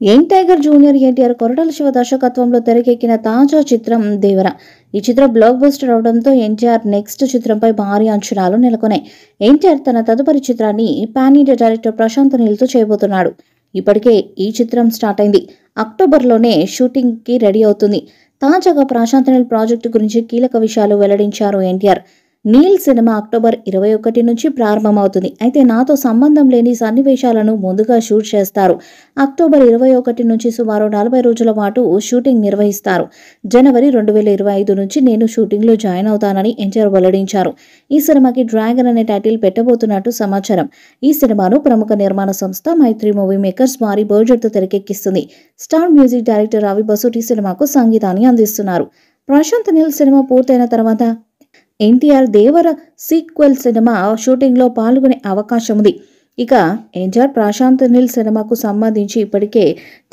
Young tiger junior NTR Koratala Shiva దర్శకత్వంలో తెరకెక్కిన తాజా చిత్రం దేవర. ఈ చిత్రం బ్లాక్ బస్టర్ అవడంతో ఎన్టీఆర్ నెక్స్ట్ చిత్రంపై భారీ అంచనాలు నెలకొన్నాయి. ఎన్టీఆర్ తన తదుపరి చిత్రాన్ని పాన్ ఇండియా డైరెక్టర్ ప్రశాంత్ నీల్తో చేయబోతున్నాడు. ఇప్పటికే ఈ చిత్రం స్టార్ట్ అయింది. అక్టోబర్లోనే షూటింగ్ కి రెడీ అవుతుంది. తాజాగా ప్రశాంత్ నీల్ ప్రాజెక్టు గురించి కీలక విషయాలు వెల్లడించారు ఎన్టీఆర్. నీల్ సినిమా అక్టోబర్ 21 నుంచి ప్రారంభమవుతుంది. అయితే నాతో సంబంధం లేని సన్నివేశాలను ముందుగా షూట్ చేస్తారు. అక్టోబర్ 21 నుంచి సుమారు 40 రోజుల పాటు షూటింగ్ నిర్వహిస్తారు. జనవరి 2025 నుంచి నేను షూటింగ్లో జాయిన్ అవుతానని ఎన్టీఆర్ వెల్లడించారు. ఈ సినిమాకి డ్రాగన్ అనే టైటిల్ పెట్టబోతున్నట్టు సమాచారం. ఈ సినిమాను ప్రముఖ నిర్మాణ సంస్థ మైత్రి మూవీ మేకర్స్ భారీ బడ్జెట్తో తెరకెక్కిస్తుంది. స్టార్ మ్యూజిక్ డైరెక్టర్ రవి బసూటి సినిమాకు సంగీతాన్ని అందిస్తున్నారు. ప్రశాంత్ నీల్ సినిమా పూర్తయిన తర్వాత ఎన్టీఆర్ దేవర సీక్వెల్ సినిమా షూటింగ్లో పాల్గొనే అవకాశం ఉంది. ఇక ఎన్టీఆర్ ప్రశాంత్ నీల్ సినిమాకు సంబంధించి ఇప్పటికే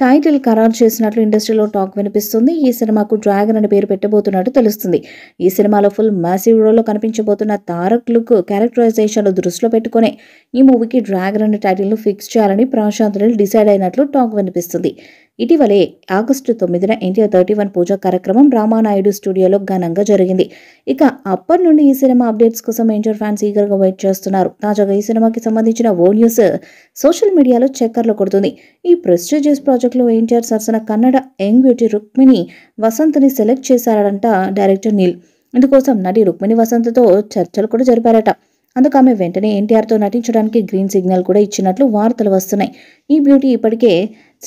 టైటిల్ ఖరారు చేసినట్లు ఇండస్ట్రీలో టాక్ వినిపిస్తుంది. ఈ సినిమాకు డ్రాగన్ అనే పేరు పెట్టబోతున్నట్టు తెలుస్తుంది. ఈ సినిమాలో ఫుల్ మ్యాసివ్ రోల్లో కనిపించబోతున్న తారక్ లుక్ క్యారెక్టరైజేషన్ దృష్టిలో పెట్టుకునే ఈ మూవీకి డ్రాగన్ అనే టైటిల్ను ఫిక్స్ చేయాలని ప్రశాంత్ నీల్ డిసైడ్ అయినట్లు టాక్ వినిపిస్తుంది. ఇటీవలే ఆగస్టు 9న ఎన్టీఆర్ 31 పూజా కార్యక్రమం రామానాయుడు స్టూడియోలో ఘనంగా జరిగింది. ఇక అప్పటి నుండి ఈ సినిమా అప్డేట్స్ కోసం ఎన్టీఆర్ ఫ్యాన్స్ ఈగర్గా వెయిట్ చేస్తున్నారు. తాజాగా ఈ సినిమాకి సంబంధించిన ఓ న్యూస్ సోషల్ మీడియాలో చక్కర్లు కొడుతుంది. ఈ ప్రెస్టీజియస్ ప్రాజెక్టులో ఎన్టీఆర్ సరసన కన్నడ యంగ్ బ్యూటీ రుక్మిణి వసంత్ని సెలెక్ట్ చేశారంట డైరెక్టర్ నీల్. ఇందుకోసం నటి రుక్మిణి వసంత్తో చర్చలు కూడా జరిపారట. అందుకు ఆమె వెంటనే ఎన్టీఆర్తో నటించడానికి గ్రీన్ సిగ్నల్ కూడా ఇచ్చినట్లు వార్తలు వస్తున్నాయి. ఈ బ్యూటీ ఇప్పటికే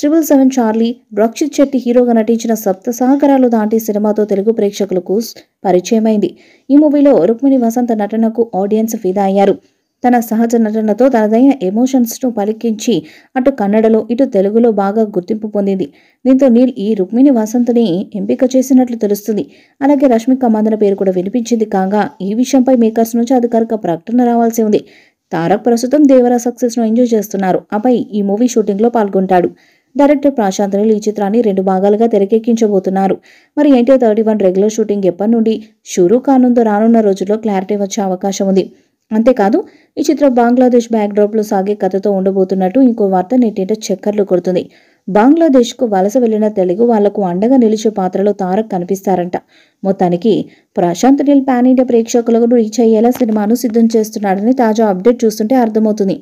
777 చార్లీ, రక్షిత్ శెట్టి హీరోగా నటించిన సప్త సాగరాలు దాటి సినిమాతో తెలుగు ప్రేక్షకులకు పరిచయమైంది. ఈ మూవీలో రుక్మిణి వసంత నటనకు ఆడియన్స్ ఫిదా అయ్యారు. తన సహజ నటనతో తనదైన ఎమోషన్స్ను పలికించి అటు కన్నడలో ఇటు తెలుగులో బాగా గుర్తింపు పొందింది. దీంతో నీల్ ఈ రుక్మిణి వసంత్ని ఎంపిక చేసినట్లు తెలుస్తుంది. అలాగే రష్మిక మందన పేరు కూడా వినిపించింది. కాగా ఈ విషయంపై మేకర్స్ నుంచి అధికారిక ప్రకటన రావాల్సి ఉంది. తారక్ ప్రస్తుతం దేవర సక్సెస్ను ఎంజాయ్ చేస్తున్నారు. ఆపై ఈ మూవీ షూటింగ్లో పాల్గొంటాడు. డైరెక్టర్ ప్రశాంత్ నీల్ ఈ చిత్రాన్ని 2 భాగాలుగా తెరకెక్కించబోతున్నారు. మరి ఎన్టీఆర్ 31 రెగ్యులర్ షూటింగ్ ఎప్పటి నుండి షురూ కానుందో రానున్న రోజుల్లో క్లారిటీ వచ్చే అవకాశం ఉంది. అంతేకాదు ఈ చిత్రం బంగ్లాదేశ్ బ్యాక్డ్రాప్లో సాగే కథతో ఉండబోతున్నట్టు ఇంకో వార్త నెట్టింట చక్కర్లు కొడుతుంది. బంగ్లాదేశ్కు వలస వెళ్లిన తెలుగు వాళ్లకు అండగా నిలిచే పాత్రలో తారక్ కనిపిస్తారంట. మొత్తానికి ప్రశాంత్ నీల్ పాన్ ఇండియా ప్రేక్షకులకు రీచ్ అయ్యేలా సినిమాను సిద్ధం చేస్తున్నాడని తాజా అప్డేట్ చూస్తుంటే అర్థమవుతుంది.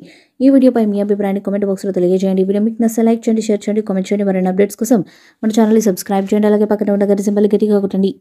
ఈ వీడియోపై మీ అభిప్రాయాన్ని కామెంట్ బాక్స్లో తెలియజేయండి. ఈ వీడియో మీకు నచ్చితే లైక్ చేయండి, షేర్ చేయండి, కామెంట్ చేయండి. మరిన్ని అప్డేట్స్ కోసం మన ఛానల్ని సబ్స్క్రైబ్ చేయండి. అలాగే పక్కన ఉన్న గంట సింబల్ గట్టిగా కొట్టండి.